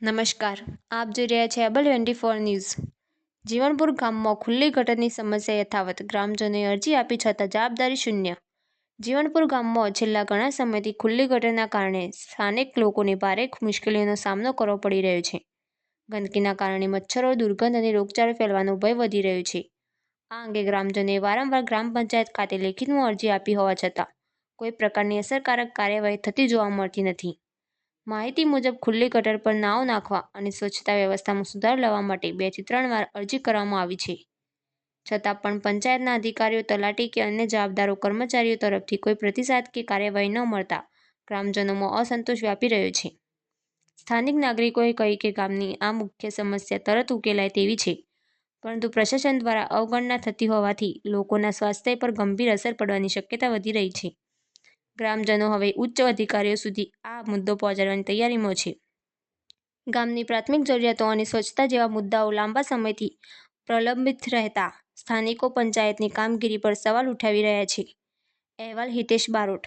નમસ્કાર, આપ જોઈ રહ્યા છે એબલ 24 ન્યૂઝ. જીવનપુર ગામમાં ખુલ્લી ગટરની સમસ્યા યથાવત, ગ્રામજનોએ અરજી આપી છતાં જવાબદારી શૂન્ય. જીવનપુર ગામમાં છેલ્લા ઘણા સમયથી ખુલ્લી ગટરના કારણે સ્થાનિક લોકોને ભારે મુશ્કેલીઓનો સામનો કરવો પડી રહ્યો છે. ગંદકીના કારણે મચ્છરો, દુર્ગંધ અને રોગચાળો ફેલવાનો ભય વધી રહ્યો છે. આ અંગે ગ્રામજનોએ વારંવાર ગ્રામ પંચાયત ખાતે લેખિતમાં અરજી આપી હોવા છતાં કોઈ પ્રકારની અસરકારક કાર્યવાહી થતી જોવા મળતી નથી. માહિતી મુજબ ખુલ્લી ગટર પર નાવ નાખવા અને સ્વચ્છતા વ્યવસ્થામાં સુધારો લાવવા માટે 2 થી 3 વાર અરજી કરવામાં આવી છે. છતાં પણ પંચાયતના અધિકારીઓ, તલાટી કે અન્ય જવાબદાર કર્મચારીઓ તરફથી કોઈ પ્રતિસાદ કે કાર્યવાહી ન મળતા ગ્રામજનોમાં અસંતોષ વ્યાપી રહ્યો છે. સ્થાનિક નાગરિકોએ કહ્યું કે ગામની આ મુખ્ય સમસ્યા તરત ઉકેલાય તેવી છે, પરંતુ પ્રશાસન દ્વારા અવગણના થતી હોવાથી લોકોના સ્વાસ્થ્ય પર ગંભીર અસર પડવાની શક્યતા વધી રહી છે. ગ્રામજનો હવે ઉચ્ચ અધિકારીઓ સુધી આ મુદ્દો પહોંચાડવાની તૈયારીમાં છે. ગામની પ્રાથમિક જરૂરિયાતો અને સ્વચ્છતા જેવા મુદ્દાઓ લાંબા સમયથી પ્રલંબિત રહેતા સ્થાનિકો પંચાયતની કામગીરી પર સવાલ ઉઠાવી રહ્યા છે. અહેવાલ હિતેશ બારોટ.